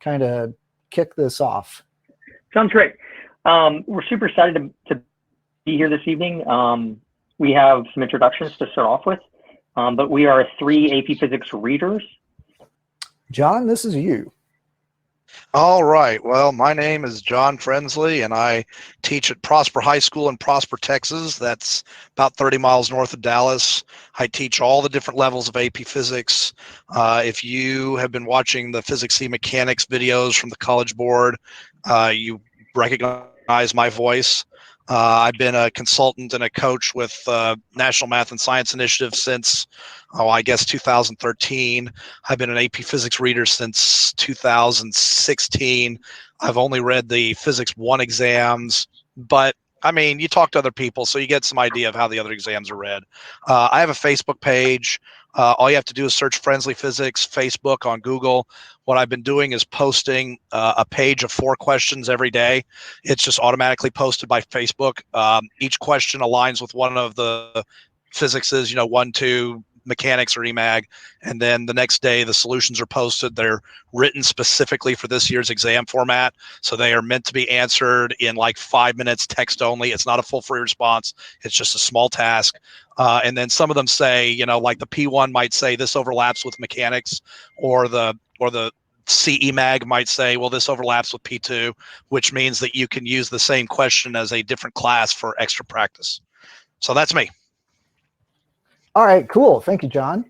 kind of kick this off? Sounds great. We're super excited to be here this evening. We have some introductions to start off with, but we are 3 AP Physics readers. John, this is you. All right. Well, my name is John Frensley, and I teach at Prosper High School in Prosper, Texas. That's about 30 miles north of Dallas. I teach all the different levels of AP Physics. If you have been watching the Physics C Mechanics videos from the College Board, you recognize my voice. I've been a consultant and a coach with National Math and Science Initiative since, I guess 2013. I've been an AP Physics reader since 2016. I've only read the Physics 1 exams, but I mean, you talk to other people, so you get some idea of how the other exams are read. I have a Facebook page. All you have to do is search Frensley Physics, Facebook on Google. What I've been doing is posting a page of 4 questions every day. It's just automatically posted by Facebook. Each question aligns with one of the physicses, 1, 2, mechanics or EMAG, and then the next day the solutions are posted. They're written specifically for this year's exam format, so they are meant to be answered in like 5 minutes, text only. It's not a full free response. It's just a small task. And then some of them say, like the P1 might say this overlaps with mechanics, or the CE Mag might say, well, this overlaps with P2, which means that you can use the same question as a different class for extra practice. So that's me. All right, cool. Thank you, John.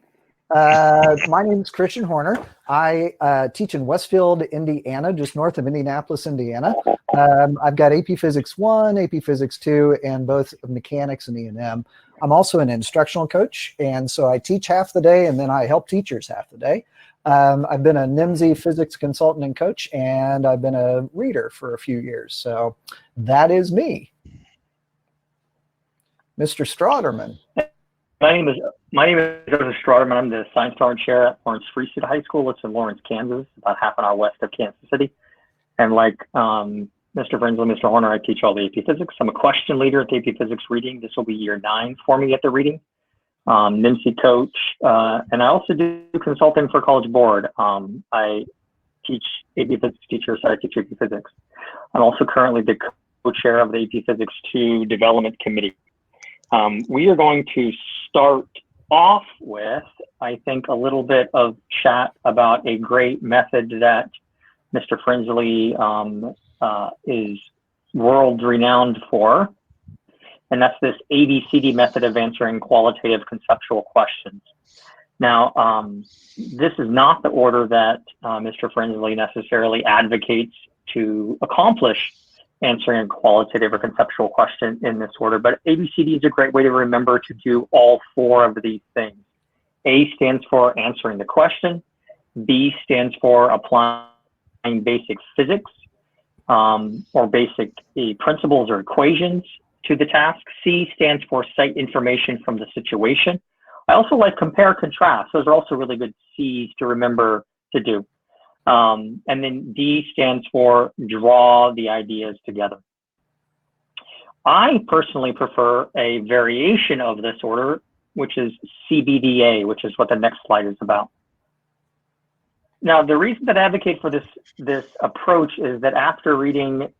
My name is Christian Horner. I teach in Westfield, Indiana, just north of Indianapolis, Indiana. I've got AP Physics 1, AP Physics 2, and both mechanics and E&M. I'm also an instructional coach, and so I teach half the day, and then I help teachers half the day. I've been a NMSI physics consultant and coach, and I've been a reader for a few years. So that is me. Mr. Strouderman. My name is Joseph Strouderman. I'm the Science Department Chair at Lawrence Free State High School. It's in Lawrence, Kansas, about half an hour west of Kansas City. And like Mr. Frensley, Mr. Horner, I teach all the AP Physics. I'm a question leader at the AP Physics reading. This will be year 9 for me at the reading. NMSI coach, and I also do consulting for College Board. I teach AP Physics teachers, so I teach AP Physics. I'm also currently the co-chair of the AP Physics 2 Development Committee. We are going to start off with, I think, a little bit of chat about a great method that Mr. Frensley is world renowned for, and that's this ABCD method of answering qualitative conceptual questions. Now, this is not the order that Mr. Frensley necessarily advocates to accomplish answering a qualitative or conceptual question in this order, but ABCD is a great way to remember to do all 4 of these things. A stands for answering the question. B stands for applying basic physics or basic principles or equations to the task. C stands for cite information from the situation. I also like compare contrast. Those are also really good C's to remember to do. And then D stands for draw the ideas together. I personally prefer a variation of this order, which is CBDA, which is what the next slide is about. Now, the reason that I advocate for this approach is that after reading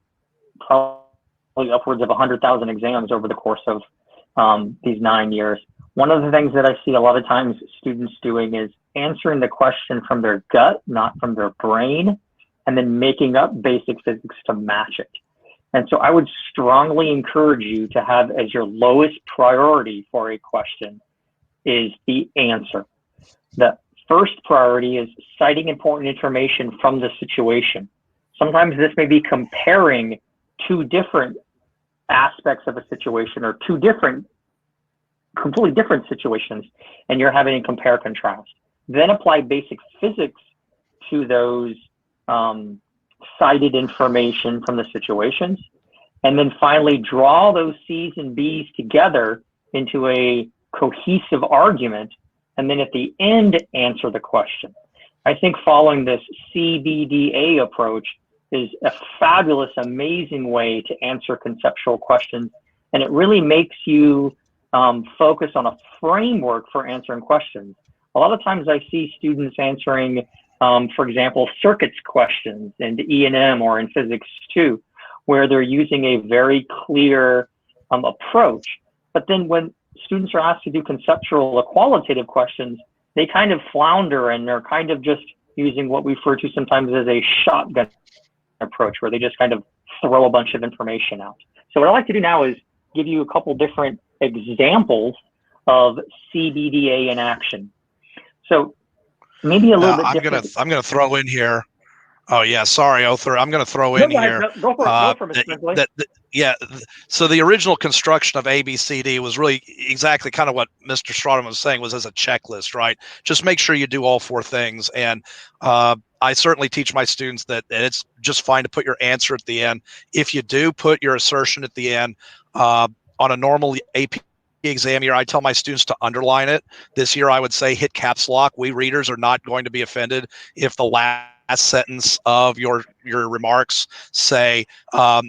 probably upwards of 100,000 exams over the course of these 9 years, one of the things that I see a lot of times students doing is answering the question from their gut, not from their brain, and then making up basic physics to match it. And so I would strongly encourage you to have as your lowest priority for a question is the answer. The first priority is citing important information from the situation. Sometimes this may be comparing 2 different aspects of a situation or 2 completely different situations, and you're having a compare contrast. Then apply basic physics to those cited information from the situations, and then finally draw those C's and B's together into a cohesive argument, and then at the end answer the question. I think following this CBDA approach is a fabulous, amazing way to answer conceptual questions, and it really makes you focus on a framework for answering questions. A lot of times I see students answering for example, circuits questions in E&M or in Physics 2, where they're using a very clear approach. But then when students are asked to do conceptual or qualitative questions, they kind of flounder and they're kind of just using what we refer to sometimes as a shotgun approach, where they just kind of throw a bunch of information out. So what I like to do now is give you a couple different examples of CBDA in action. So maybe a little bit different. I'm gonna throw in here. Oh yeah, sorry, Other. I'm going to throw in here. Go for it, Frensley. So the original construction of ABCD was really exactly kind of what Mr. Strouderman was saying, was as a checklist, right? Just make sure you do all four things. And I certainly teach my students that it's just fine to put your answer at the end. If you do put your assertion at the end, on a normal AP exam year, I tell my students to underline it. This year, I would say hit caps lock. We readers are not going to be offended if the last sentence of your remarks say, so,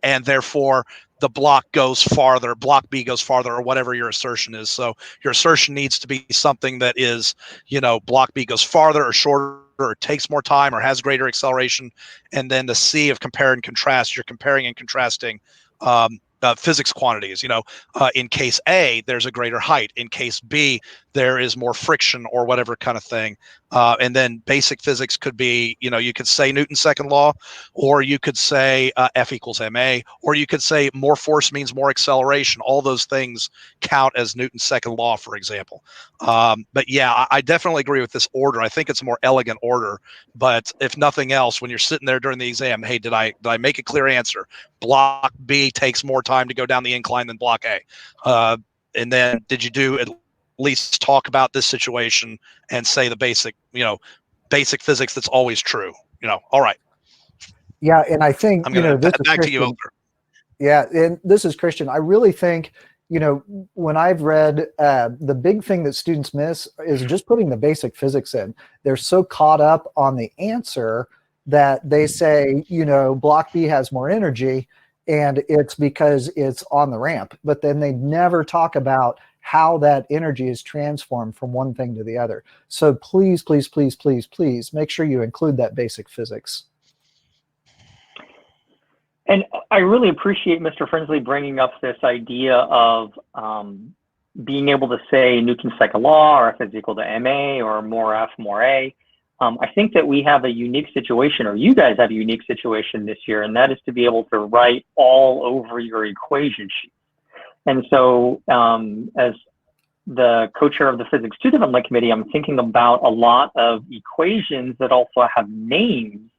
and therefore the block goes farther, block B goes farther, or whatever your assertion is. So your assertion needs to be something that is, block B goes farther or shorter, or takes more time, or has greater acceleration. And then the C of compare and contrast, you're comparing and contrasting physics quantities. In case A, there's a greater height. In case B, there is more friction or whatever kind of thing. And then basic physics could be, you could say Newton's second law, or you could say F equals ma, or you could say more force means more acceleration. All those things count as Newton's second law, for example. But yeah, I definitely agree with this order. I think it's a more elegant order. But if nothing else, when you're sitting there during the exam, hey, did I make a clear answer? Block B takes more time to go down the incline than block A. And then did you do at least talk about this situation and say the basic physics that's always true? All right. Yeah, and I think I'm going this to is back to you, Christian. Oprah. Yeah, and this is Christian. I really think when I've read, the big thing that students miss is just putting the basic physics in. They're so caught up on the answer that they say, block B has more energy, and it's because it's on the ramp. But then they never talk about how that energy is transformed from one thing to the other. So please, please, please, please, please make sure you include that basic physics. And I really appreciate Mr. Frensley bringing up this idea of being able to say Newton's second law, or F is equal to ma, or more F, more A. I think that we have a unique situation, or you guys have a unique situation this year, and that is to be able to write all over your equation sheet. And so as the co-chair of the Physics 2 Development Committee, I'm thinking about a lot of equations that also have names.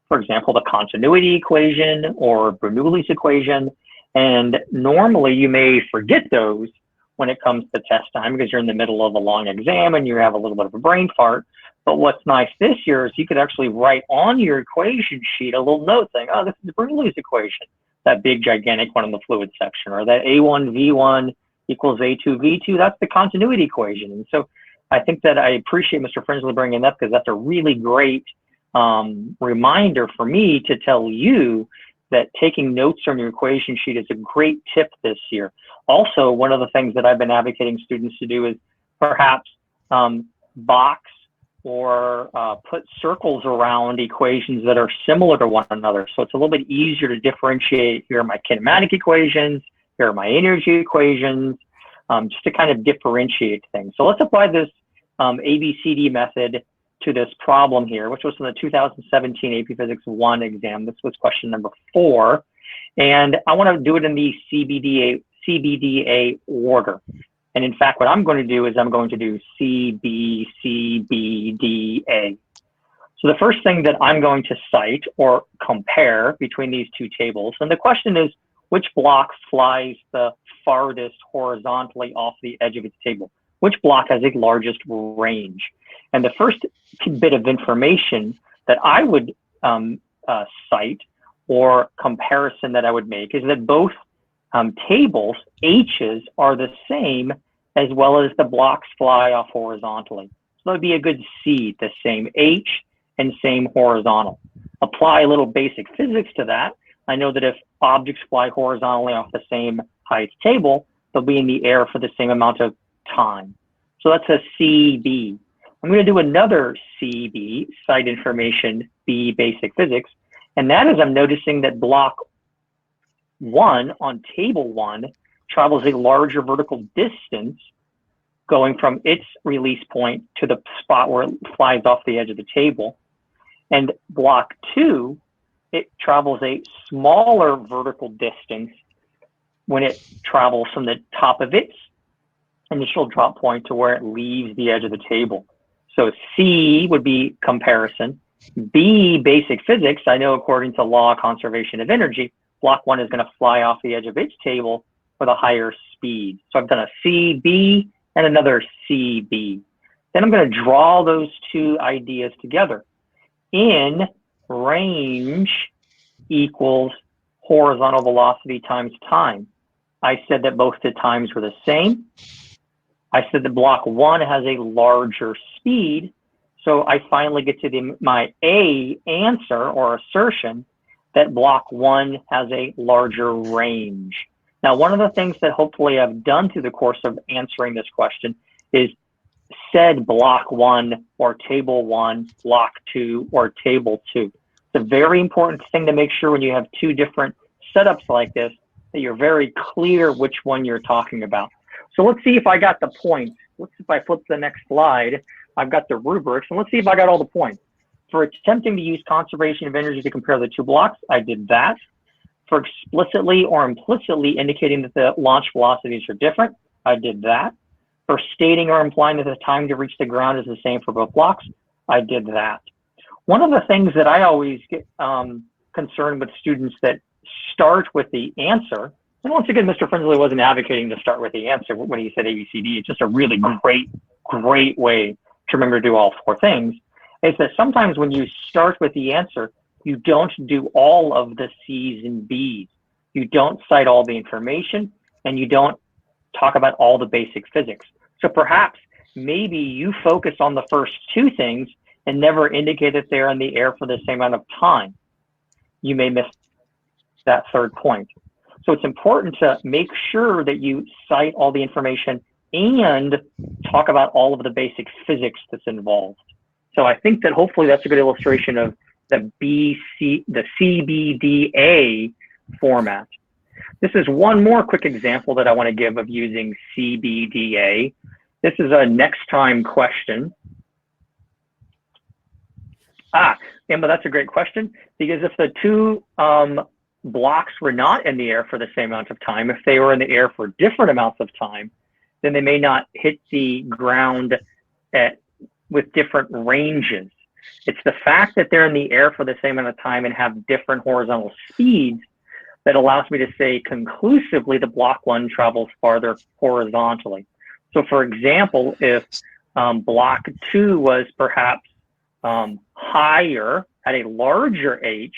For example, the continuity equation or Bernoulli's equation. And normally you may forget those when it comes to test time because you're in the middle of a long exam and you have a little bit of a brain fart. But what's nice this year is you could actually write on your equation sheet a little note saying, oh, this is Bernoulli's equation, that big gigantic one in the fluid section, or that A1V1 equals A2V2, that's the continuity equation. And so I think that I appreciate Mr. Frensley bringing that, because that's a really great reminder for me to tell you that taking notes from your equation sheet is a great tip this year. Also, one of the things that I've been advocating students to do is perhaps box or put circles around equations that are similar to one another. So it's a little bit easier to differentiate. Here are my kinematic equations, here are my energy equations, just to kind of differentiate things. So let's apply this ABCD method to this problem here, which was in the 2017 AP Physics 1 exam. This was question number 4. And I want to do it in the CBDA order. And in fact, what I'm going to do is I'm going to do CBCBDA. So the first thing that I'm going to cite or compare between these two tables, and the question is, which block flies the farthest horizontally off the edge of its table? Which block has the largest range? And the first bit of information that I would cite or comparison that I would make is that both tables, H's, are the same, as well as the blocks fly off horizontally. So that would be a good C, the same H and same horizontal. Apply a little basic physics to that. I know that if objects fly horizontally off the same height table, they'll be in the air for the same amount of time. So that's a CB. I'm going to do another CB, Site Information, B, Basic Physics. And that is I'm noticing that block 1 on table 1 travels a larger vertical distance going from its release point to the spot where it flies off the edge of the table. And block 2, it travels a smaller vertical distance when it travels from the top of its initial drop point to where it leaves the edge of the table. So C would be comparison. B, basic physics, I know according to law of conservation of energy, block 1 is going to fly off the edge of its table with a higher speed. So I've done a CB and another CB. Then I'm going to draw those two ideas together. In range equals horizontal velocity times time. I said that both the times were the same. I said that block 1 has a larger speed. So I finally get to my A answer or assertion that block 1 has a larger range. Now, one of the things that hopefully I've done through the course of answering this question is said block 1 or table 1, block 2 or table 2. It's a very important thing to make sure when you have two different setups like this that you're very clear which one you're talking about. So let's see if I got the points. Let's see if I flip to the next slide. I've got the rubrics, and let's see if I got all the points. For attempting to use conservation of energy to compare the two blocks, I did that. For explicitly or implicitly indicating that the launch velocities are different, I did that. For stating or implying that the time to reach the ground is the same for both blocks, I did that. One of the things that I always get concerned with students that start with the answer, and once again, Mr. Frensley wasn't advocating to start with the answer when he said ABCD. It's just a really great way to remember to do all four things, is that sometimes when you start with the answer, you don't do all of the C's and B's. You don't cite all the information, and you don't talk about all the basic physics. So perhaps maybe you focus on the first two things and never indicate that they're in the air for the same amount of time. You may miss that third point. So it's important to make sure that you cite all the information and talk about all of the basic physics that's involved. So I think that hopefully that's a good illustration of the CBDA format. This is one more quick example that I want to give of using CBDA. This is a next time question. Emma, that's a great question, because if the two blocks were not in the air for the same amount of time, if they were in the air for different amounts of time, then they may not hit the ground with different ranges. It's the fact that they're in the air for the same amount of time and have different horizontal speeds that allows me to say conclusively the block 1 travels farther horizontally. So for example, if block 2 was perhaps higher, had a larger h,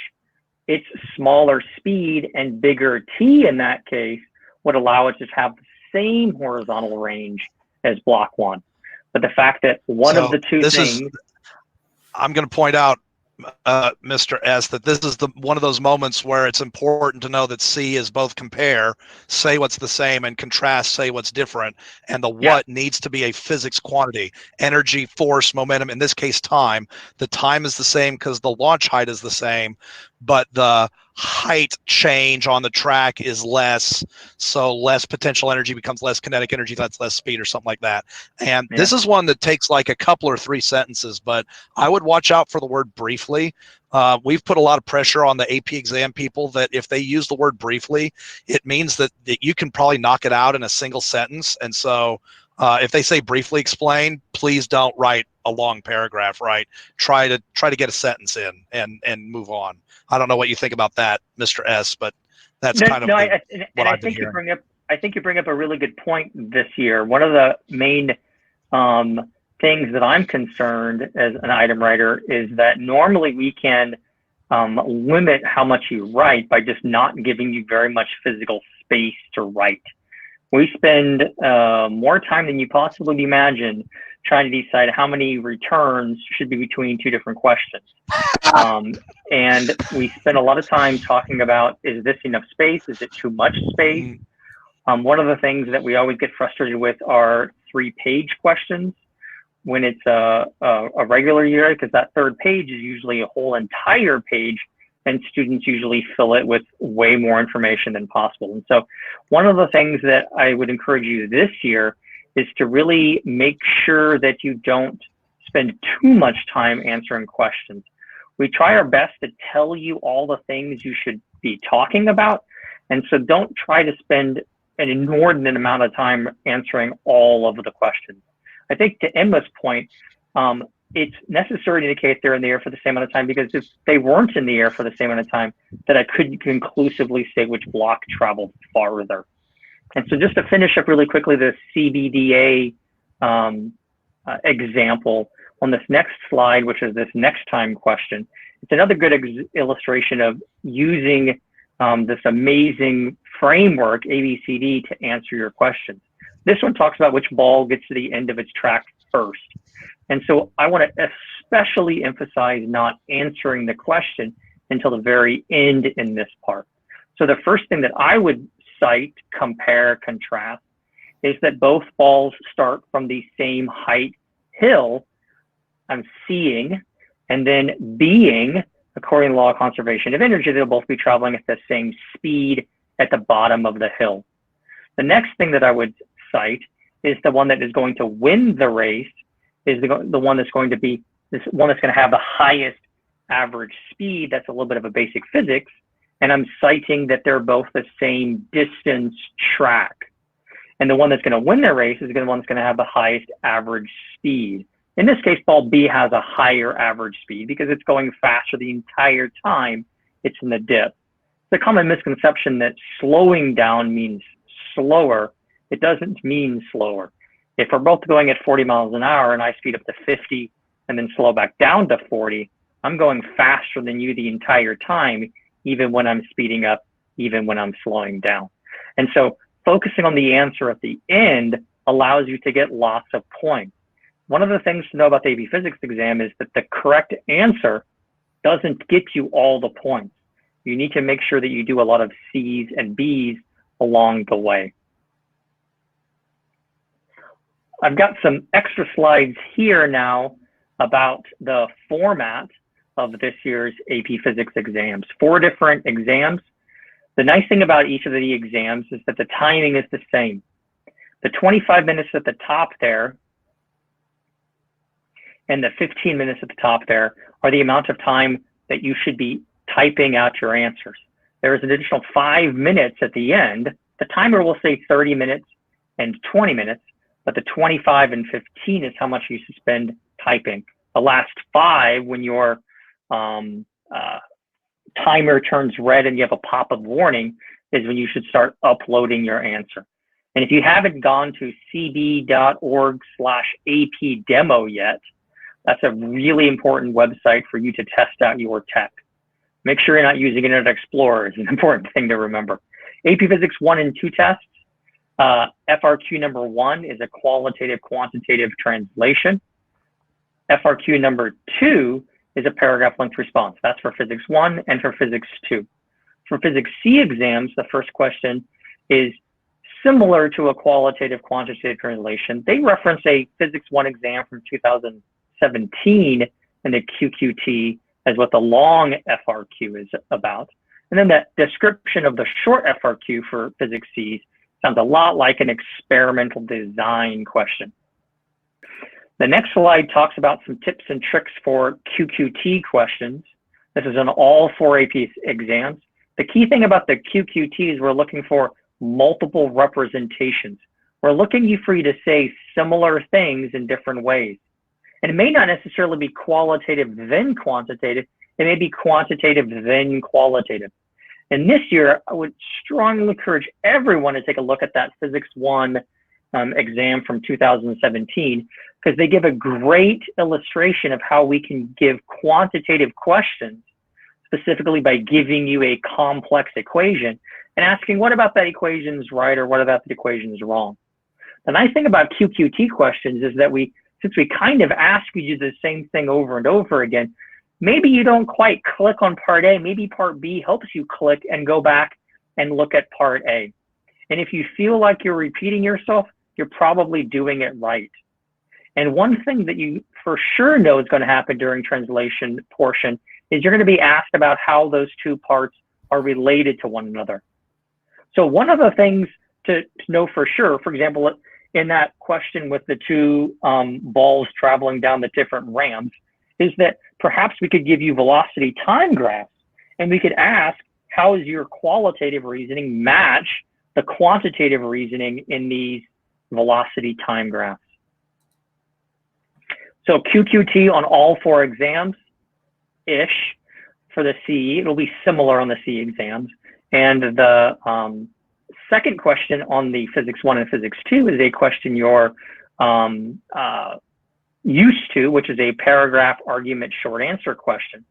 its smaller speed and bigger t in that case would allow it to have the same horizontal range as block 1. But the fact that one of the two things... I'm going to point out, Mr. S, that this is one of those moments where it's important to know that C is both compare, say what's the same, and contrast, say what's different. And the what needs to be a physics quantity: energy, force, momentum, in this case, time. The time is the same because the launch height is the same, but the height change on the track is less, so less potential energy becomes less kinetic energy, that's less speed or something like that. And this is one that takes like a couple or three sentences, but I would watch out for the word briefly. We've put a lot of pressure on the AP exam people that if they use the word briefly, it means that you can probably knock it out in a single sentence. And so if they say briefly explain, please don't write a long paragraph, right? Try to get a sentence in and move on. I don't know what you think about that, Mr. S, but that's what I've been hearing. I think you bring up a really good point this year. One of the main things that I'm concerned as an item writer is that normally we can limit how much you write by just not giving you very much physical space to write. We spend more time than you possibly imagine trying to decide how many returns should be between two different questions. And we spend a lot of time talking about, is this enough space? Is it too much space? One of the things that we always get frustrated with are 3-page questions, when it's a regular year, because that third page is usually a whole entire page, and students usually fill it with way more information than possible. And so one of the things that I would encourage you this year is to really make sure that you don't spend too much time answering questions. We try our best to tell you all the things you should be talking about, and so don't try to spend an inordinate amount of time answering all of the questions. I think to Emma's point, it's necessary to indicate they're in the air for the same amount of time, because if they weren't in the air for the same amount of time, then I couldn't conclusively say which block traveled farther. And so just to finish up really quickly, the CBDA example on this next slide, which is this next time question, it's another good illustration of using this amazing framework, ABCD, to answer your questions. This one talks about which ball gets to the end of its track first. And so I want to especially emphasize not answering the question until the very end in this part. So the first thing that I would cite, compare, contrast, is that both balls start from the same height hill. I'm seeing, and then being, according to the law of conservation of energy, they'll both be traveling at the same speed at the bottom of the hill. The next thing that I would cite is the one that is going to win the race is the one that's going to be this one that's going to have the highest average speed. That's a little bit of a basic physics, and I'm citing that they're both the same distance track. And the one that's going to win the race is the one that's going to have the highest average speed. In this case, ball B has a higher average speed because it's going faster the entire time it's in the dip. It's a common misconception that slowing down means slower. It doesn't mean slower. If we're both going at 40 miles an hour and I speed up to 50 and then slow back down to 40, I'm going faster than you the entire time, even when I'm speeding up, even when I'm slowing down. And so focusing on the answer at the end allows you to get lots of points. One of the things to know about the AP Physics exam is that the correct answer doesn't get you all the points. You need to make sure that you do a lot of C's and B's along the way. I've got some extra slides here now about the format of this year's AP Physics exams. 4 different exams. The nice thing about each of the exams is that the timing is the same. The 25 minutes at the top there and the 15 minutes at the top there are the amount of time that you should be typing out your answers. There is an additional 5 minutes at the end. The timer will say 30 minutes and 20 minutes, but the 25 and 15 is how much you should spend typing. The last 5, when your timer turns red and you have a pop-up warning, is when you should start uploading your answer. And if you haven't gone to cb.org/AP demo yet, that's a really important website for you to test out your tech. Make sure you're not using Internet Explorer is an important thing to remember. AP Physics 1 and 2 tests. FRQ number 1 is a qualitative quantitative translation. FRQ number 2 is a paragraph length response. That's for Physics 1 and for Physics 2. For Physics C exams, the first question is similar to a qualitative quantitative translation. They reference a Physics 1 exam from 2017 in the QQT as what the long FRQ is about. And then the description of the short FRQ for Physics C sounds a lot like an experimental design question. The next slide talks about some tips and tricks for QQT questions. This is on all 4 AP exams. The key thing about the QQT is we're looking for multiple representations. We're looking for you to say similar things in different ways. And it may not necessarily be qualitative then quantitative. It may be quantitative then qualitative. And this year, I would strongly encourage everyone to take a look at that Physics 1 exam from 2017, because they give a great illustration of how we can give quantitative questions, specifically by giving you a complex equation and asking, what about that equation is right or what about the equation is wrong? The nice thing about QQT questions is that since we kind of ask you to do the same thing over and over again, maybe you don't quite click on part A, maybe part B helps you click and go back and look at part A. And if you feel like you're repeating yourself, you're probably doing it right. And one thing that you for sure know is going to happen during translation portion is you're going to be asked about how those two parts are related to one another. So one of the things to know for sure, for example, in that question with the two balls traveling down the different ramps, is that perhaps we could give you velocity time graphs, and we could ask, how does your qualitative reasoning match the quantitative reasoning in these velocity time graphs? So QQT on all 4 exams-ish. For the CE, it'll be similar on the CE exams. And the second question on the Physics 1 and Physics 2 is a question you're used to, which is a paragraph argument short answer question.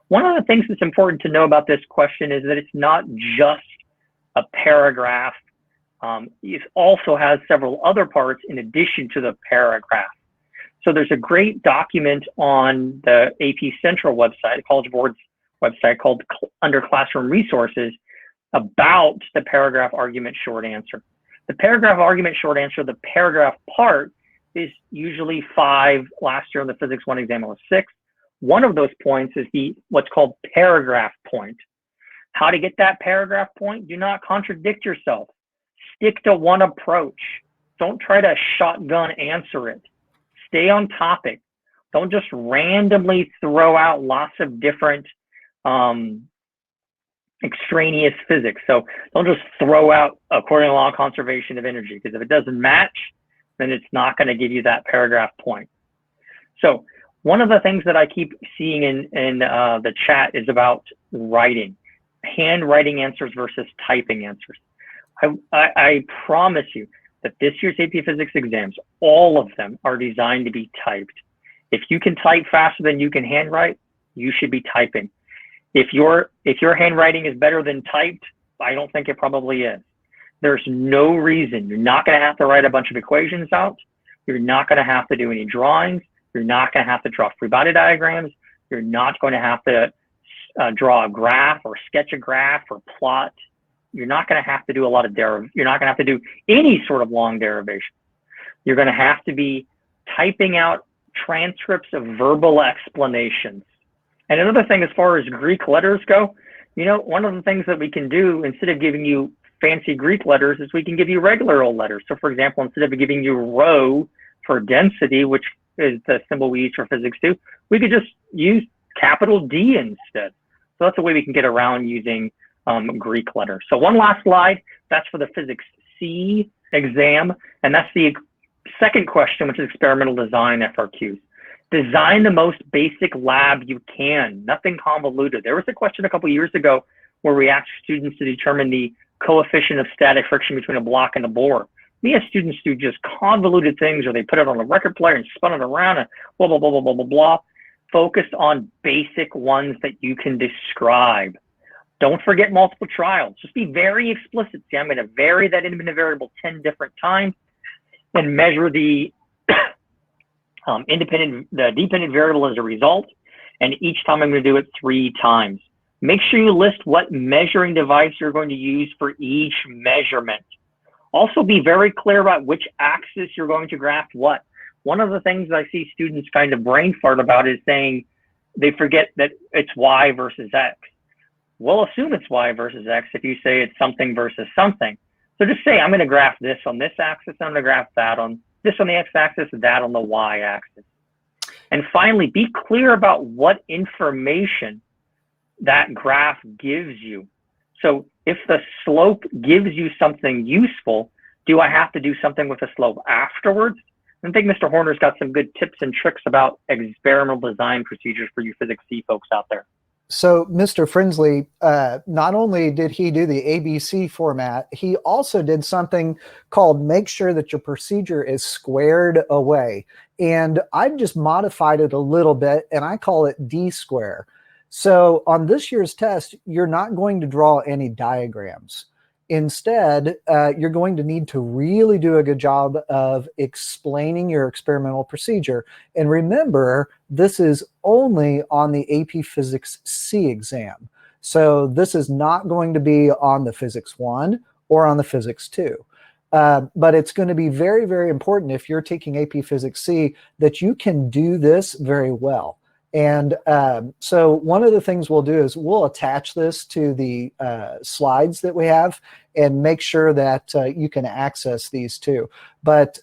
One of the things that's important to know about this question is that it's not just a paragraph. It also has several other parts in addition to the paragraph. So there's a great document on the AP Central website, the College Board's website, called under Classroom Resources, about the paragraph argument short answer. The paragraph argument short answer, the paragraph part, is usually 5. Last year on the Physics 1 exam, it was 6. One of those points is what's called paragraph point. How to get that paragraph point? Do not contradict yourself. Stick to one approach. Don't try to shotgun answer it. Stay on topic. Don't just randomly throw out lots of different extraneous physics. So don't just throw out according to law of conservation of energy, because if it doesn't match, then it's not going to give you that paragraph point. So one of the things that I keep seeing in the chat is about writing, handwriting answers versus typing answers. I promise you that this year's AP Physics exams, all of them are designed to be typed. If you can type faster than you can handwrite, you should be typing. If your handwriting is better than typed, I don't think it probably is. There's no reason. You're not going to have to write a bunch of equations out. You're not going to have to do any drawings. You're not going to have to draw free body diagrams. You're not going to have to draw a graph or sketch a graph or plot. You're not going to have to do a lot of you're not going to have to do any sort of long derivation. You're going to have to be typing out transcripts of verbal explanations. And another thing, as far as Greek letters go, you know, one of the things that we can do, instead of giving you fancy Greek letters, is we can give you regular old letters. So for example, instead of giving you rho for density, which is the symbol we use for Physics 2, we could just use capital D instead. So that's a way we can get around using Greek letters. So one last slide, that's for the Physics C exam, and that's the second question, which is experimental design FRQs. Design the most basic lab you can, nothing convoluted. There was a question a couple years ago where we asked students to determine the coefficient of static friction between a block and a bore. We have students do just convoluted things, or they put it on a record player and spun it around and blah, blah, blah, blah, blah, blah, blah. Focus on basic ones that you can describe. Don't forget multiple trials. Just be very explicit. See, I'm going to vary that independent variable 10 different times and measure the dependent variable as a result. And each time I'm going to do it 3 times. Make sure you list what measuring device you're going to use for each measurement. Also be very clear about which axis you're going to graph what. One of the things I see students kind of brain fart about is saying they forget that it's Y versus X. We'll assume it's Y versus X if you say it's something versus something. So just say, I'm going to graph this on this axis, I'm going to graph that on this on the X-axis, that on the Y-axis. And finally, be clear about what information that graph gives you. So if the slope gives you something useful, do I have to do something with the slope afterwards? I think Mr. Horner's got some good tips and tricks about experimental design procedures for you Physics C folks out there. So Mr. Frensley, not only did he do the ABC format, he also did something called make sure that your procedure is squared away. And I've just modified it a little bit, and I call it D square. So on this year's test, you're not going to draw any diagrams. Instead, you're going to need to really do a good job of explaining your experimental procedure. And remember, this is only on the AP Physics C exam. So this is not going to be on the Physics 1 or on the Physics 2. But it's going to be very, very important if you're taking AP Physics C that you can do this very well. And so one of the things we'll do is we'll attach this to the slides that we have and make sure that you can access these too. But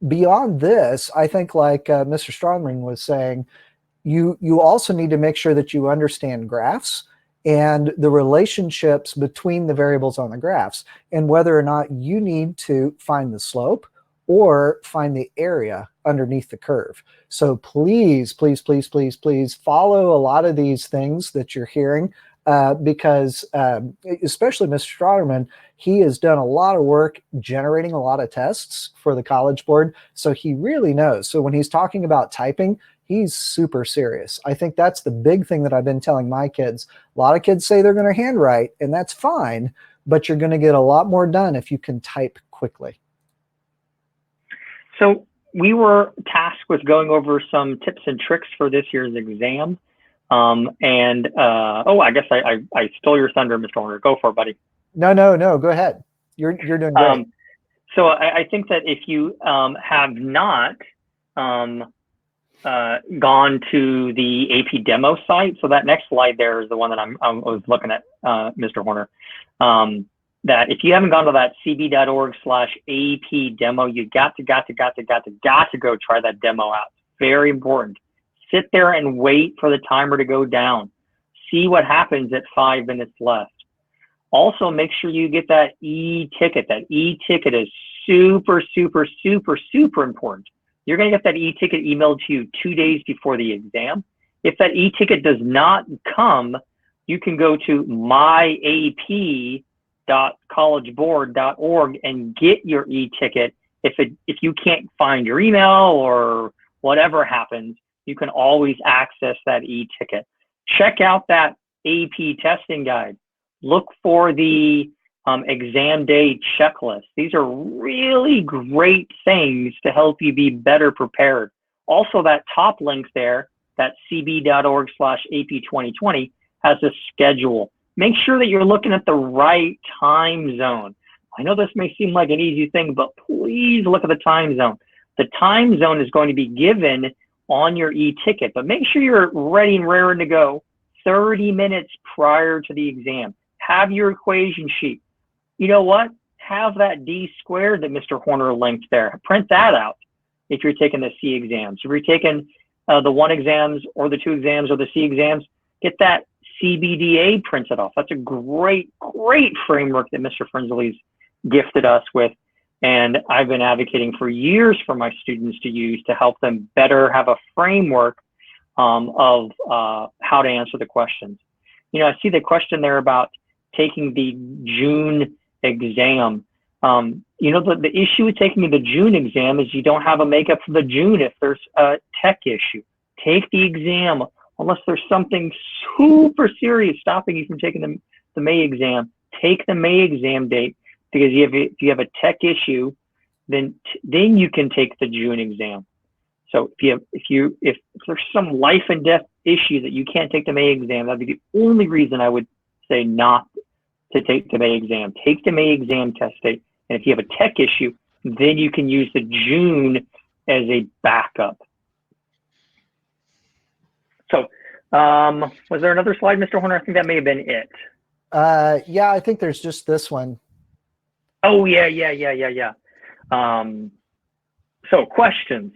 beyond this, I think like Mr. Strouderman was saying, you also need to make sure that you understand graphs and the relationships between the variables on the graphs and whether or not you need to find the slope or find the area underneath the curve. So please, please, please, please, please follow a lot of these things that you're hearing because especially Mr. Strouderman, he has done a lot of work generating a lot of tests for the College Board. So he really knows. So when he's talking about typing, he's super serious. I think that's the big thing that I've been telling my kids. A lot of kids say they're going to handwrite, and that's fine, but you're going to get a lot more done if you can type quickly. So we were tasked with going over some tips and tricks for this year's exam. Oh, I guess I stole your thunder, Mr. Horner. Go for it, buddy. No, go ahead. You're doing great. So I think that if you have not gone to the AP demo site, so that next slide there is the one that I was looking at, Mr. Horner. That if you haven't gone to that cb.org/AP demo, you got to go try that demo out. Very important. Sit there and wait for the timer to go down. See what happens at 5 minutes left. Also, make sure you get that e-ticket. That e-ticket is super, super, super, super important. You're going to get that e-ticket emailed to you 2 days before the exam. If that e-ticket does not come, you can go to myap.collegeboard.org and get your e-ticket. If you can't find your email or whatever happens, you can always access that e-ticket. Check out that AP testing guide. Look for the exam day checklist. These are really great things to help you be better prepared. Also, that top link there, that cb.org/AP2020, has a schedule. Make sure that you're looking at the right time zone. I know this may seem like an easy thing, but please look at the time zone. The time zone is going to be given on your e-ticket, but make sure you're ready and raring to go 30 minutes prior to the exam. Have your equation sheet. You know what? Have that D squared that Mr. Horner linked there. Print that out if you're taking the C exams. If you're taking the 1 exams or the 2 exams or the C exams, get that CBDA printed off. That's a great, great framework that Mr. Frensley's gifted us with. And I've been advocating for years for my students to use to help them better have a framework of how to answer the questions. You know, I see the question there about taking the June exam. You know, the issue with taking the June exam is you don't have a makeup for the June if there's a tech issue. Take the exam unless there's something super serious stopping you from taking the May exam. Take the May exam date, because if you have a tech issue, then you can take the June exam. So if there's some life and death issue that you can't take the May exam, that'd be the only reason I would say not to take the May exam. Take the May exam test date, and if you have a tech issue, then you can use the June as a backup. So, was there another slide, Mr. Horner? I think that may have been it. Yeah, I think there's just this one. Oh, yeah. So questions.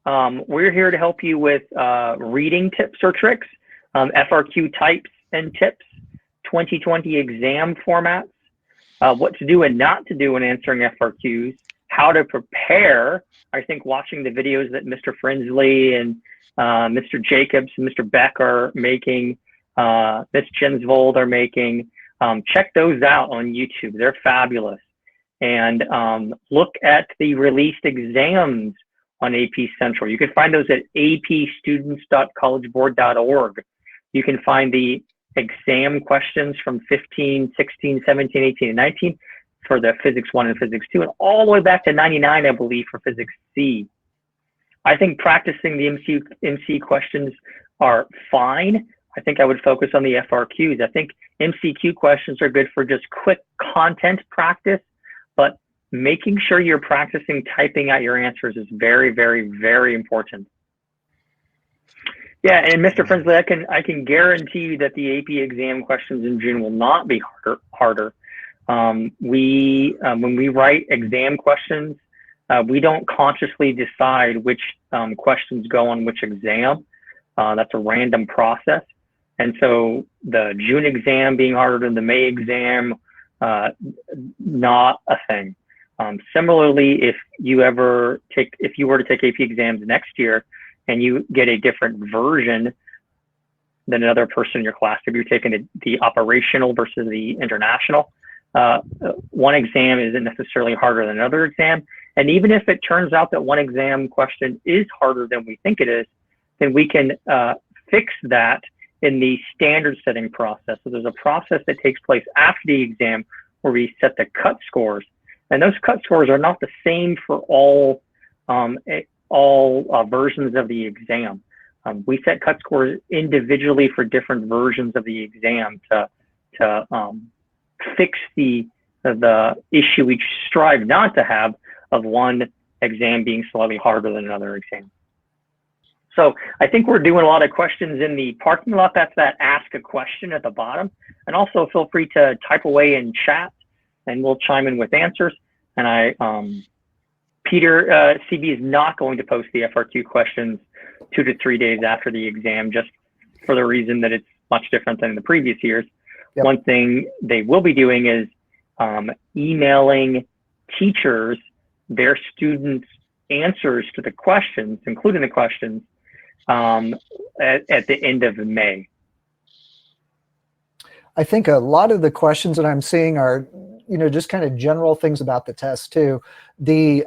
We're here to help you with reading tips or tricks, FRQ types and tips, 2020 exam formats, what to do and not to do when answering FRQs, how to prepare. I think watching the videos that Mr. Frensley and Mr. Jacobs and Mr. Beck are making, Ms. Jensvold are making, check those out on YouTube. They're fabulous. And look at the released exams on AP Central. You can find those at apstudents.collegeboard.org. You can find the exam questions from 15, 16, 17, 18, and 19 for the Physics 1 and Physics 2, and all the way back to 99, I believe, for Physics C. I think practicing the MC questions are fine. I think I would focus on the FRQs. I think MCQ questions are good for just quick content practice, but making sure you're practicing typing out your answers is very, very, very important. Yeah, and Mr. Frensley, I can guarantee you that the AP exam questions in June will not be harder. When we write exam questions, we don't consciously decide which questions go on which exam. That's a random process. And so the June exam being harder than the May exam, not a thing. Similarly, if you were to take AP exams next year and you get a different version than another person in your class, if you're taking the operational versus the international, one exam isn't necessarily harder than another exam. And even if it turns out that one exam question is harder than we think it is, then we can fix that in the standard setting process. So there's a process that takes place after the exam where we set the cut scores. And those cut scores are not the same for all versions of the exam. We set cut scores individually for different versions of the exam to fix the issue we strive not to have of one exam being slightly harder than another exam. So I think we're doing a lot of questions in the parking lot. That's that ask a question at the bottom. And also feel free to type away in chat and we'll chime in with answers. And Peter, CB is not going to post the FRQ questions 2 to 3 days after the exam, just for the reason that it's much different than the previous years. Yep. One thing they will be doing is emailing teachers their students' answers to the questions, including the questions, at the end of May. I think a lot of the questions that I'm seeing are, just kind of general things about the test too. The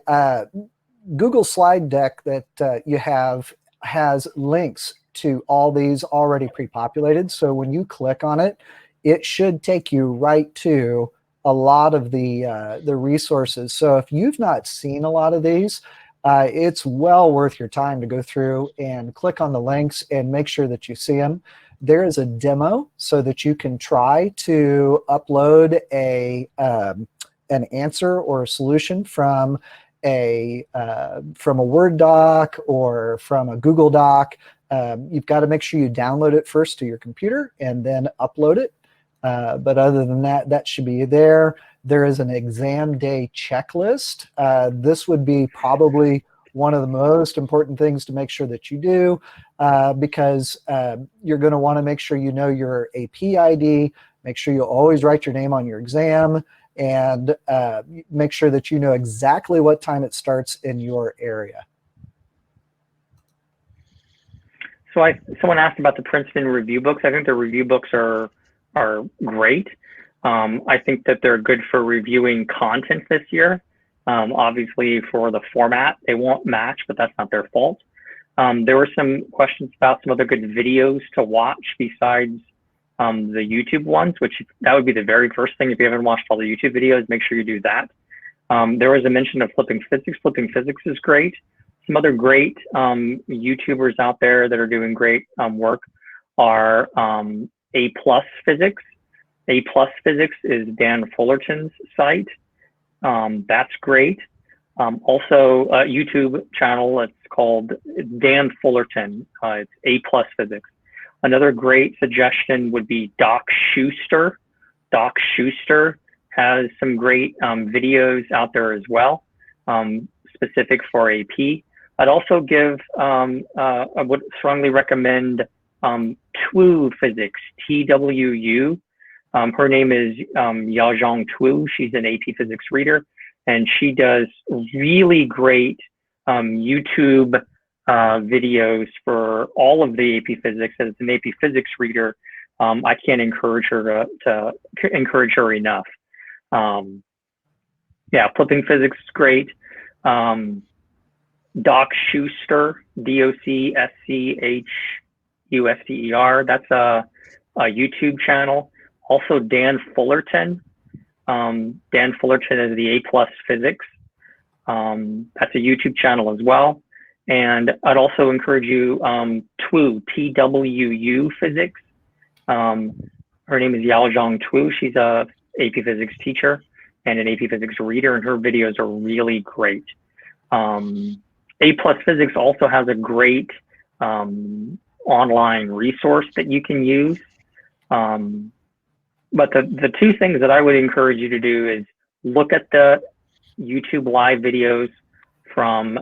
Google slide deck that you have has links to all these already pre-populated. So when you click on it, it should take you right to a lot of the resources. So if you've not seen a lot of these, it's well worth your time to go through and click on the links and make sure that you see them. There is a demo so that you can try to upload an answer or a solution from a Word doc or from a Google Doc. You've got to make sure you download it first to your computer and then upload it. But other than that, that should be there. There is an exam day checklist. This would be probably one of the most important things to make sure that you do, because you're going to want to make sure you know your AP ID, make sure you always write your name on your exam, and make sure that you know exactly what time it starts in your area. So someone asked about the Princeton review books. I think the review books are great. I think that they're good for reviewing content this year. Obviously for the format, they won't match, but that's not their fault. There were some questions about some other good videos to watch besides the YouTube ones, which that would be the very first thing. If you haven't watched all the YouTube videos, make sure you do that. There was a mention of Flipping Physics. Flipping Physics is great. Some other great YouTubers out there that are doing great work are A+ Physics. A+ Physics is Dan Fullerton's site. That's great. Also, a YouTube channel, it's called Dan Fullerton. It's A+ Physics. Another great suggestion would be Doc Schuster. Doc Schuster has some great videos out there as well, specific for AP. I'd also I would strongly recommend TWU Physics, TWU. Her name is Yajong TWU. She's an AP Physics reader, and she does really great YouTube videos for all of the AP Physics. As an AP Physics reader, I can't encourage her to encourage her enough. Yeah, Flipping Physics is great. Doc Schuster, DOCSCHUSTER. That's a YouTube channel. Also, Dan Fullerton. Dan Fullerton is the A+ Physics. That's a YouTube channel as well. And I'd also encourage you, TWU, TWU Physics. Her name is Yaojong TWU. She's a AP Physics teacher. and an AP Physics reader, and her videos are really great. A+ Physics also has a great online resource that you can use. But the two things that I would encourage you to do is look at the YouTube live videos from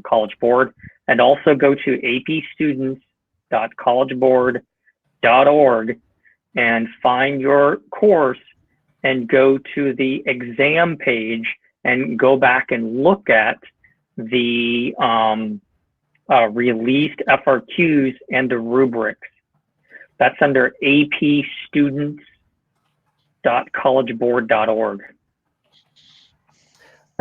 College Board, and also go to apstudents.collegeboard.org and find your course and go to the exam page and go back and look at the released FRQs and the rubrics. That's under apstudents.collegeboard.org.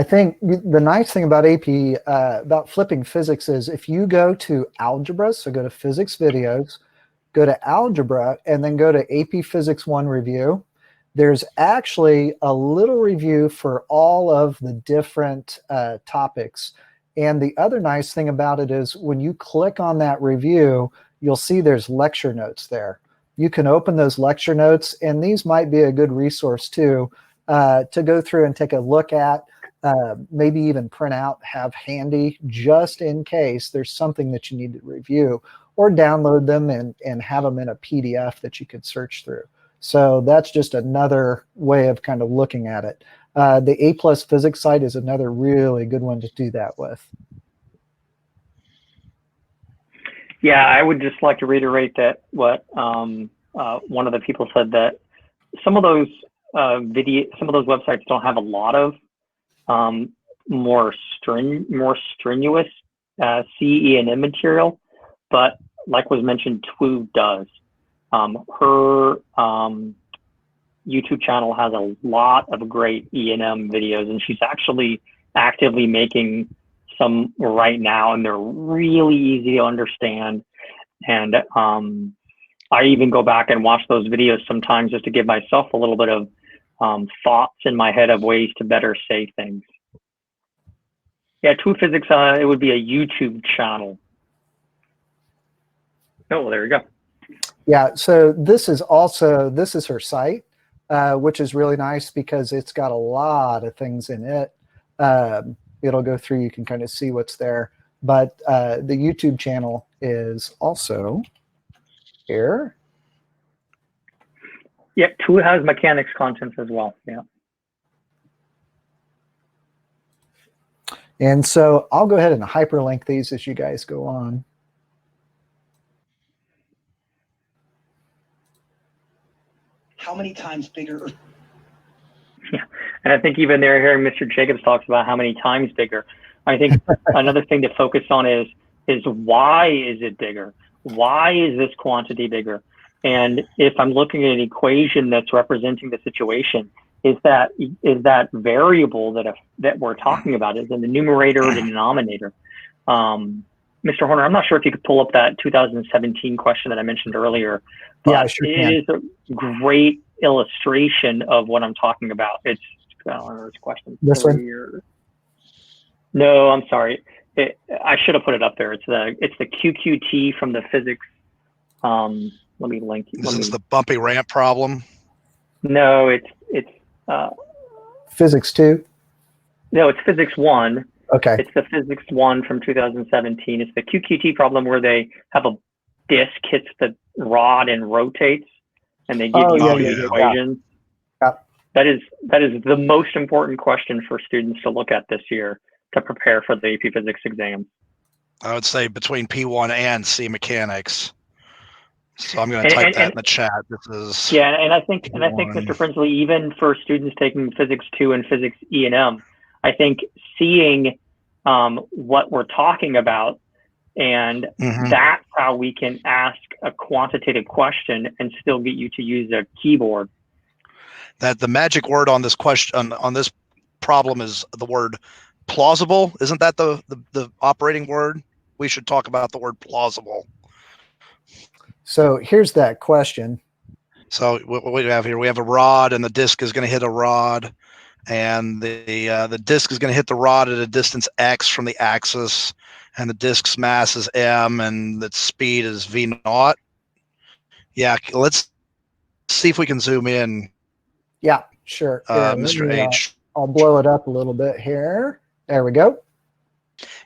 I think the nice thing about AP, about flipping physics is if you go to algebra, so go to physics videos, go to algebra, and then go to AP Physics 1 review, there's actually a little review for all of the different topics. And the other nice thing about it is when you click on that review, you'll see there's lecture notes there. You can open those lecture notes, and these might be a good resource too, to go through and take a look at, maybe even print out, have handy just in case there's something that you need to review, or download them and have them in a PDF that you could search through. So that's just another way of kind of looking at it. The A+ Physics site is another really good one to do that with. Yeah, I would just like to reiterate that what one of the people said, that some of those websites don't have a lot of more strenuous CE&M material, but like was mentioned, TWU does. Her YouTube channel has a lot of great E&M videos, and she's actually actively making some right now, and they're really easy to understand. And I even go back and watch those videos sometimes just to give myself a little bit of thoughts in my head of ways to better say things. Yeah, TWU Physics, it would be a YouTube channel. Oh, well, there you go. Yeah, so this is her site, which is really nice because it's got a lot of things in it. It'll go through, you can kind of see what's there. But the YouTube channel is also here. Yep, TWU has mechanics contents as well, yeah. And so I'll go ahead and hyperlink these as you guys go on. How many times bigger? Yeah, and I think even there, hearing Mr. Jacobs talks about how many times bigger. I think another thing to focus on is why is it bigger? Why is this quantity bigger? And if I'm looking at an equation that's representing the situation, is that variable that we're talking about is in the numerator or the denominator? Mr. Horner, I'm not sure if you could pull up that 2017 question that I mentioned earlier, but yeah, I sure can. It is a great illustration of what I'm talking about. It's, I don't know, it's question this 3 or... No, I'm sorry. I should have put it up there. It's the QQT from the physics. Let me link. This is the bumpy ramp problem. No, it's Physics 2. No, it's Physics 1. Okay. It's the Physics 1 from 2017. It's the QQT problem where they have a disc hits the rod and rotates, and they give you two equations. Yeah. That is the most important question for students to look at this year to prepare for the AP Physics exam. I would say between P1 and C mechanics. So I'm going to type that in the chat. This is and I think Mr. Frensley, even for students taking Physics 2 and Physics E&M, I think seeing what we're talking about, and that's how we can ask a quantitative question and still get you to use a keyboard. That the magic word on this question, on this problem, is the word plausible. Isn't that the operating word? We should talk about the word plausible. So here's that question. So what we have here, we have a rod, and the disc is going to hit a rod, and the disc is going to hit the rod at a distance x from the axis, and the disc's mass is m, and its speed is v naught. Yeah, let's see if we can zoom in. Yeah, sure. Mr. H. I'll blow it up a little bit here. There we go.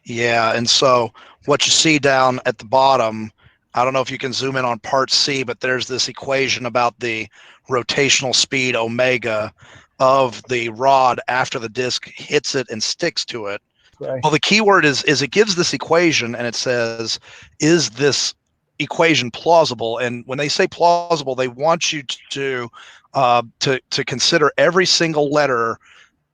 Yeah, and so what you see down at the bottom, I don't know if you can zoom in on part C, but there's this equation about the rotational speed omega of the rod after the disc hits it and sticks to it. Right. Well, the key word is it gives this equation and it says, is this equation plausible? And when they say plausible, they want you to consider every single letter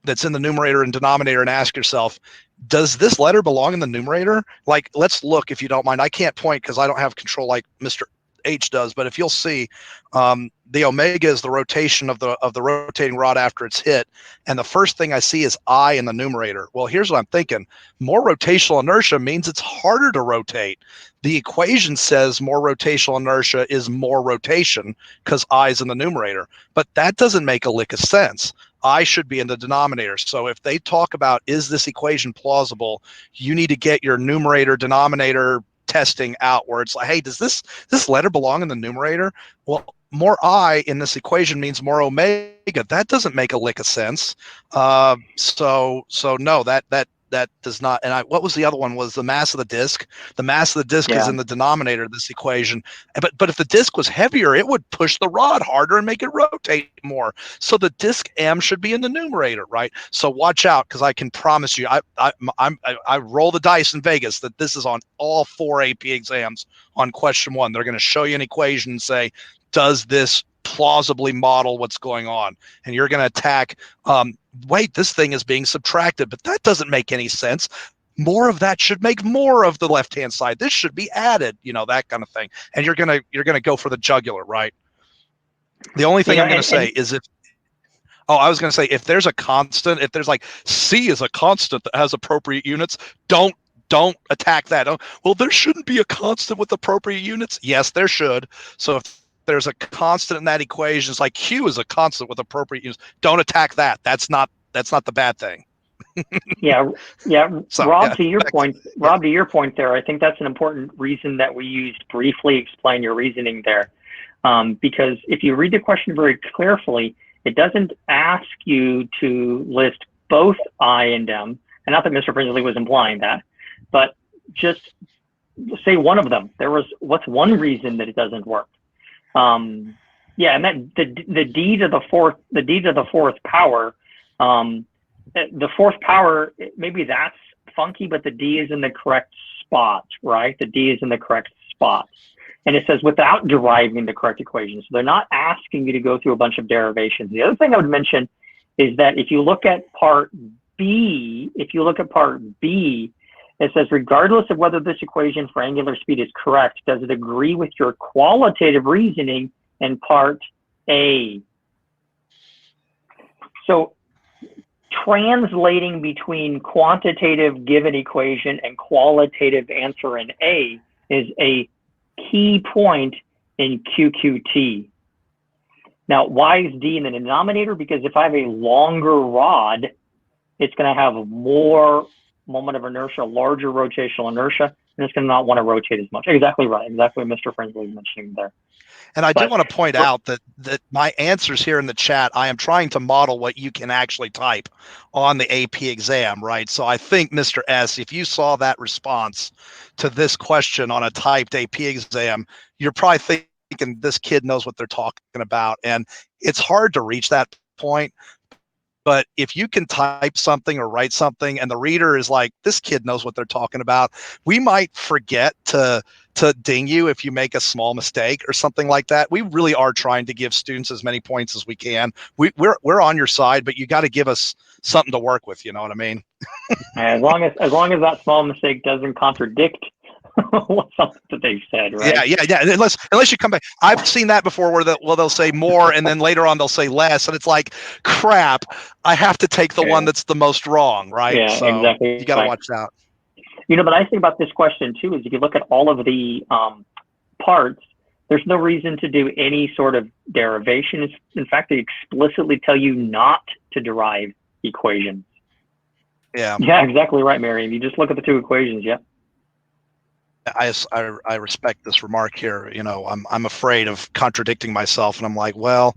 that's in the numerator and denominator and ask yourself, does this letter belong in the numerator? Like, let's look, if you don't mind. I can't point because I don't have control like Mr. H does, but if you'll see, the omega is the rotation of the rotating rod after it's hit, and the first thing I see is I in the numerator. Well, here's what I'm thinking: more rotational inertia means it's harder to rotate. The equation says more rotational inertia is more rotation because I is in the numerator, but that doesn't make a lick of sense. I should be in the denominator. So if they talk about, is this equation plausible, you need to get your numerator denominator testing out where it's like, hey, does this letter belong in the numerator? Well, more I in this equation means more omega. That doesn't make a lick of sense. So no, that does not. And what was the other one? Was the mass of the disc? The mass of the disc is in the denominator of this equation. But if the disc was heavier, it would push the rod harder and make it rotate more. So the disc M should be in the numerator, right? So watch out, because I can promise you, I roll the dice in Vegas that this is on all 4 AP exams on question 1. They're going to show you an equation and say, does this plausibly model what's going on? And you're going to attack, wait, this thing is being subtracted, but that doesn't make any sense. More of that should make more of the left-hand side. This should be added, that kind of thing. And you're gonna go for the jugular, right? The only thing I'm going to say is I was going to say, if there's a constant, if there's like C is a constant that has appropriate units, don't attack that. Well, there shouldn't be a constant with appropriate units. Yes, there should. So if there's a constant in that equation, it's like Q is a constant with appropriate units. Don't attack that. That's not the bad thing. Yeah. So, Rob, to your point there, I think that's an important reason that we used briefly explain your reasoning there. Because if you read the question very carefully, it doesn't ask you to list both I and M, and not that Mr. Frinsley was implying that, but just say one of them. What's one reason that it doesn't work? And that the d to the fourth power, the fourth power, maybe that's funky, but the d is in the correct spot, right? The d is in the correct spot. And it says without deriving the correct equation. So they're not asking you to go through a bunch of derivations. The other thing I would mention is that if you look at part B, it says, regardless of whether this equation for angular speed is correct, does it agree with your qualitative reasoning in part A? So translating between quantitative given equation and qualitative answer in A is a key point in QQT. Now, why is D in the denominator? Because if I have a longer rod, it's going to have more moment of inertia, larger rotational inertia, and it's going to not want to rotate as much. Exactly right. Exactly what Mr. Frinsley was mentioning there. And I do want to point out that my answers here in the chat, I am trying to model what you can actually type on the AP exam, right? So I think, Mr. S, if you saw that response to this question on a typed AP exam, you're probably thinking this kid knows what they're talking about. And it's hard to reach that point. But if you can type something or write something and the reader is like, this kid knows what they're talking about, we might forget to ding you if you make a small mistake or something like that. We really are trying to give students as many points as we can. We're on your side, but you got to give us something to work with. You know what I mean? As long as that small mistake doesn't contradict something that they've said, right? Yeah. Unless you come back, I've seen that before where they'll say more and then later on they'll say less, and it's like, crap. I have to take the one that's the most wrong, right? Yeah, so exactly. You got to watch out. The nice thing about this question too is if you look at all of the parts, there's no reason to do any sort of derivation. In fact, they explicitly tell you not to derive equations. Yeah, exactly right, Mary. If you just look at the two equations, I respect this remark here. I'm afraid of contradicting myself, and I'm like, well,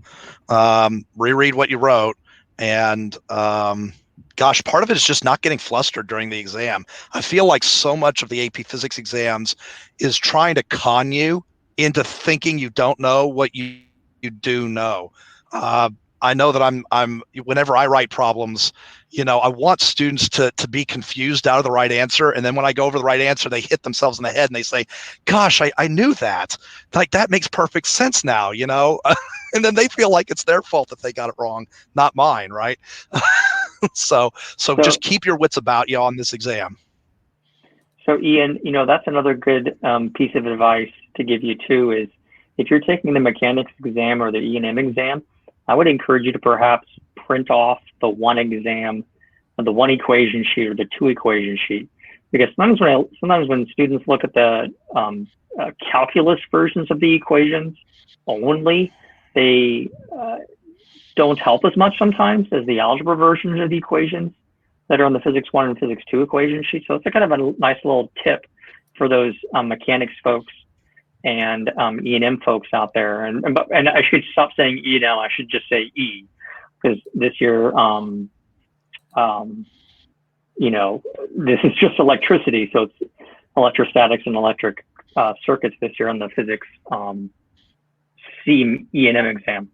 reread what you wrote. And gosh, part of it is just not getting flustered during the exam. I feel like so much of the AP Physics exams is trying to con you into thinking you don't know what you do know. I know that I'm whenever I write problems, I want students to be confused out of the right answer. And then when I go over the right answer, they hit themselves in the head and they say, gosh, I knew that. Like, that makes perfect sense now, and then they feel like it's their fault that they got it wrong, not mine, right? So just keep your wits about you on this exam. So Ian, that's another good piece of advice to give you too, is if you're taking the mechanics exam or the E&M exam, I would encourage you to perhaps print off the one exam, the one equation sheet or the two equation sheet. Because sometimes when students look at the calculus versions of the equations only, they don't help as much sometimes as the algebra versions of the equations that are on the Physics 1 and Physics 2 equation sheet. So it's a kind of a nice little tip for those mechanics folks and E&M folks out there. And I should stop saying E&M, I should just say E, because this year, this is just electricity. So it's electrostatics and electric circuits this year on the Physics C E&M exam.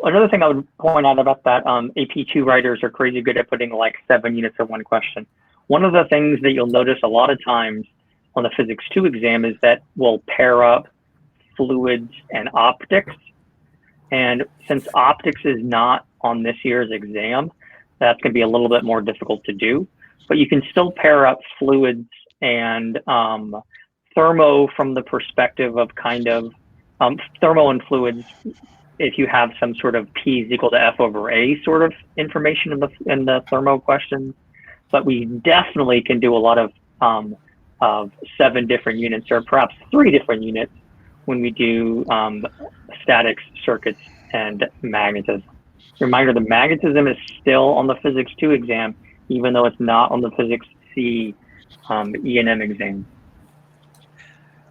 Another thing I would point out about that, AP2 writers are crazy good at putting like 7 units of one question. One of the things that you'll notice a lot of times on the Physics 2 exam is that we'll pair up fluids and optics. And since optics is not on this year's exam, that's going to be a little bit more difficult to do. But you can still pair up fluids and thermo from the perspective of kind of thermo and fluids. If you have some sort of P is equal to F over A sort of information in the thermo questions, but we definitely can do a lot of 7 different units or perhaps 3 different units when we do statics, circuits, and magnetism. Reminder, the magnetism is still on the Physics 2 exam, even though it's not on the Physics C E&M exam.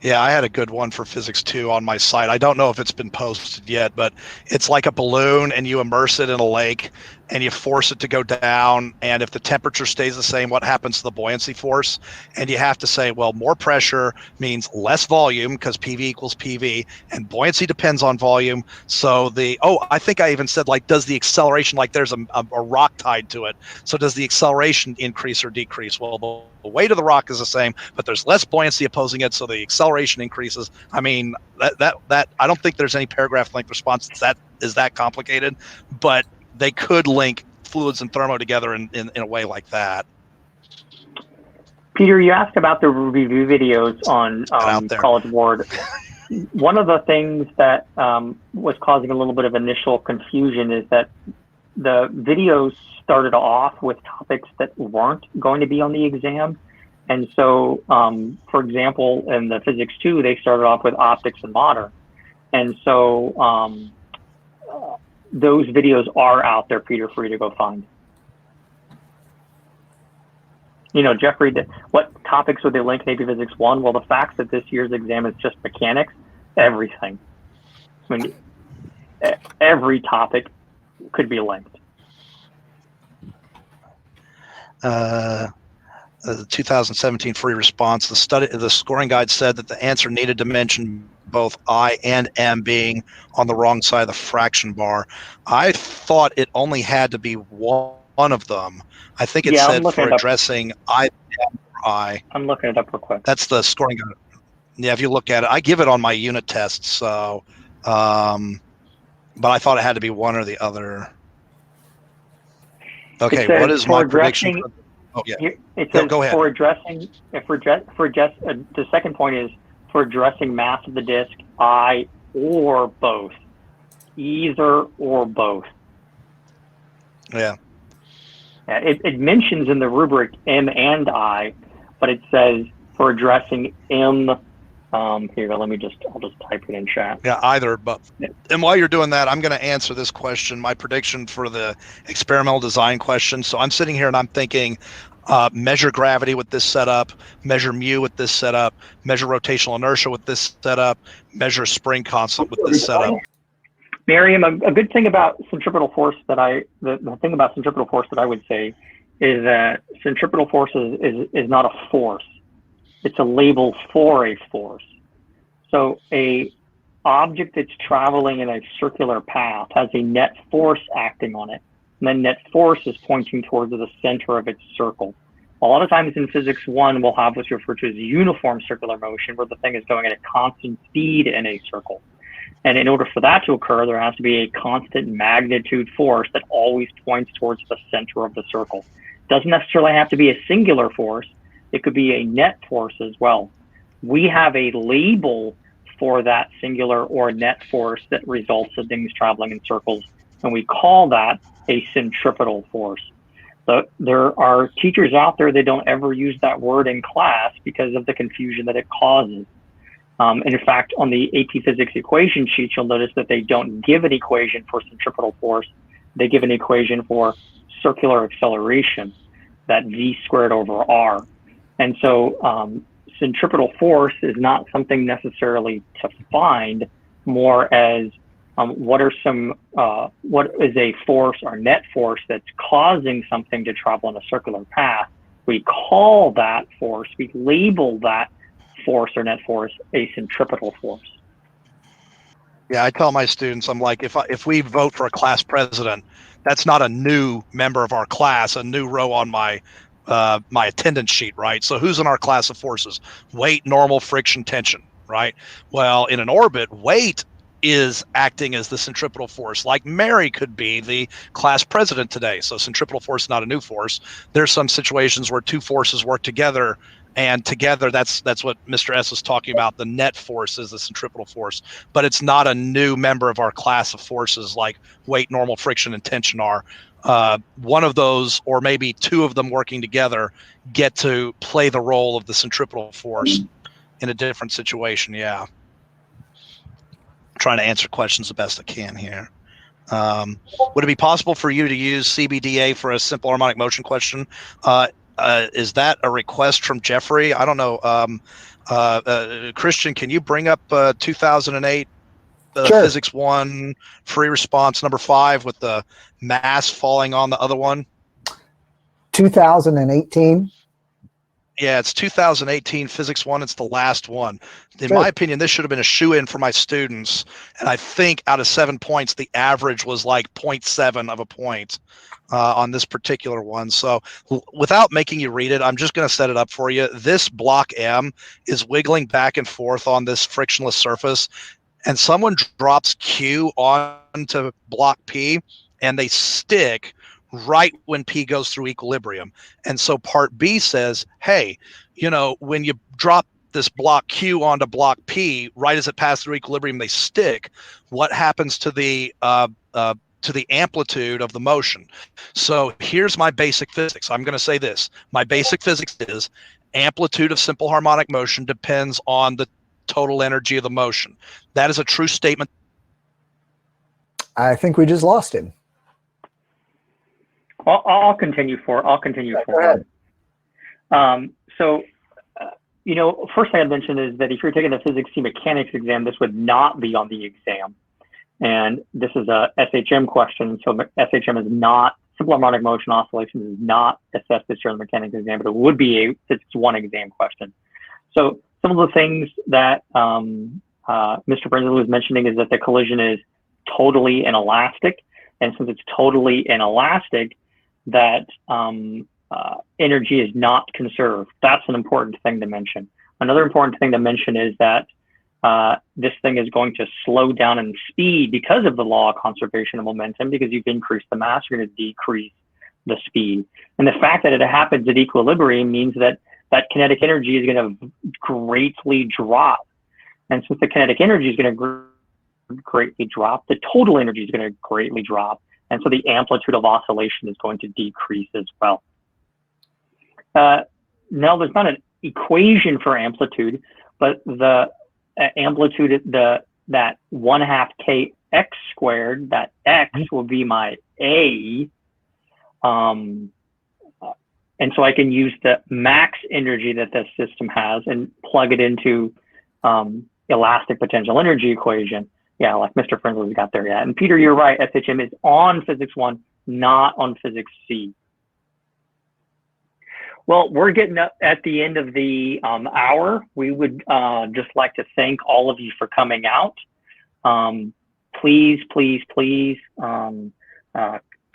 Yeah, I had a good one for Physics 2 on my site. I don't know if it's been posted yet, but it's like a balloon and you immerse it in a lake and you force it to go down. And if the temperature stays the same, what happens to the buoyancy force? And you have to say, well, more pressure means less volume because PV equals PV, and buoyancy depends on volume. So I think I even said, like, does the acceleration, like there's a rock tied to it. So does the acceleration increase or decrease? Well, the weight of the rock is the same, but there's less buoyancy opposing it. So the acceleration increases. I mean, that I don't think there's any paragraph length response that is that complicated, but they could link fluids and thermo together in a way like that. Peter, you asked about the review videos on College Board. One of the things that was causing a little bit of initial confusion is that the videos started off with topics that weren't going to be on the exam. And so, for example, in the Physics 2, they started off with optics and modern. And so those videos are out there, Peter, for you to go find. Jeffrey, what topics would they link in AP Physics 1? Well, the fact that this year's exam is just mechanics, everything. I mean, every topic could be linked. The 2017 free response, the scoring guide said that the answer needed to mention both I and M being on the wrong side of the fraction bar. I thought it only had to be one of them. I think it said for addressing I, M, or I. I'm looking it up real quick. That's the scoring guide. Yeah, if you look at it, I give it on my unit tests. So, but I thought it had to be one or the other. Okay, what is my prediction? Oh yeah. It says go ahead. For addressing, the second point is for addressing mass of the disk, I or both, either or both. Yeah. It mentions in the rubric M and I, but it says for addressing M. Here, I'll just type it in chat. Yeah, either, but and while you're doing that, I'm going to answer this question, my prediction for the experimental design question. So I'm sitting here and I'm thinking, measure gravity with this setup, measure mu with this setup, measure rotational inertia with this setup, measure spring constant with this setup. Miriam, a good thing about centripetal force the thing about centripetal force that I would say is that centripetal force is not a force. It's a label for a force. So a object that's traveling in a circular path has a net force acting on it. And then net force is pointing towards the center of its circle. A lot of times in physics 1, we'll have what's referred to as uniform circular motion, where the thing is going at a constant speed in a circle. And in order for that to occur, there has to be a constant magnitude force that always points towards the center of the circle. It doesn't necessarily have to be a singular force. It could be a net force as well. We have a label for that singular or net force that results in things traveling in circles, and we call that a centripetal force. So there are teachers out there that don't ever use that word in class because of the confusion that it causes. And in fact, on the AP Physics equation sheet, you'll notice that they don't give an equation for centripetal force. They give an equation for circular acceleration, that v squared over r. And so centripetal force is not something necessarily to find, more as what is a force or net force that's causing something to travel in a circular path. We call that force, we label that force or net force a centripetal force. Yeah, I tell my students, I'm like, if we vote for a class president, that's not a new member of our class, a new row on my my attendance sheet, right? So who's in our class of forces? Weight, normal, friction, tension, right? Well, in an orbit, weight is acting as the centripetal force. Like Mary could be the class president today. So centripetal force is not a new force. There's some situations where two forces work together, and together that's what Mr. S is talking about. The net force is the centripetal force, but it's not a new member of our class of forces like weight, normal, friction, and tension are. One of those, or maybe two of them working together, get to play the role of the centripetal force in a different situation. Yeah. Trying to answer questions the best I can here. Would it be possible for you to use CBDA for a simple harmonic motion question? Is that a request from Jeffrey? I don't know. Christian, can you bring up 2008 Sure. Physics 1 free response number 5 with the mass falling on the other one? 2018. Yeah, it's 2018 Physics 1. It's the last one. In Sure. my opinion, this should have been a shoe-in for my students. And I think out of 7 points, the average was like 0.7 of a point on this particular one. So without making you read it, I'm just going to set it up for you. This block M is wiggling back and forth on this frictionless surface. And someone drops Q onto block P, and they stick right when P goes through equilibrium. And so part B says, hey, when you drop this block Q onto block P, right as it passes through equilibrium, they stick. What happens to the amplitude of the motion? So here's my basic physics. I'm going to say this. My basic physics is amplitude of simple harmonic motion depends on the total energy of the motion. That is a true statement. I think we just lost him. I'll continue for. Go ahead. First thing I'd mention is that if you're taking the physics C mechanics exam, this would not be on the exam. And this is a SHM question. So SHM is not, simple harmonic motion oscillations is not assessed this year on the mechanics exam, but it would be a physics 1 exam question. So some of the things that Mr. Frensley was mentioning is that the collision is totally inelastic. And since it's totally inelastic, that energy is not conserved. That's an important thing to mention. Another important thing to mention is that this thing is going to slow down in speed because of the law of conservation of momentum. Because you've increased the mass, you're going to decrease the speed. And the fact that it happens at equilibrium means that kinetic energy is going to greatly drop. And since the kinetic energy is going to greatly drop, the total energy is going to greatly drop. And so the amplitude of oscillation is going to decrease as well. Now, there's not an equation for amplitude, but the amplitude, that 1/2 kx squared, that x will be my A. And so I can use the max energy that this system has and plug it into elastic potential energy equation. Yeah, like Mr. Frensley's got there yet. And Peter, you're right. SHM is on Physics 1, not on Physics C. Well, we're getting up at the end of the hour. We would just like to thank all of you for coming out. Please, please, please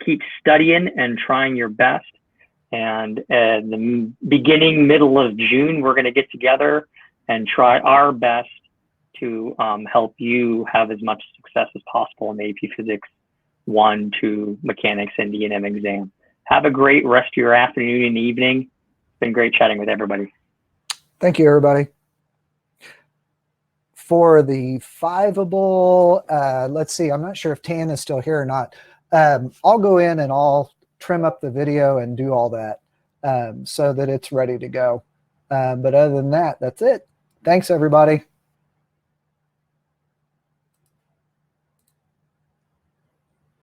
keep studying and trying your best. And at the middle of June, we're going to get together and try our best to help you have as much success as possible in the AP Physics 1, 2, Mechanics, and D&M exam. Have a great rest of your afternoon and evening. It's been great chatting with everybody. Thank you, everybody. For the fiveable, let's see, I'm not sure if Tan is still here or not. I'll go in and I'll trim up the video and do all that so that it's ready to go. But other than that, that's it. Thanks, everybody.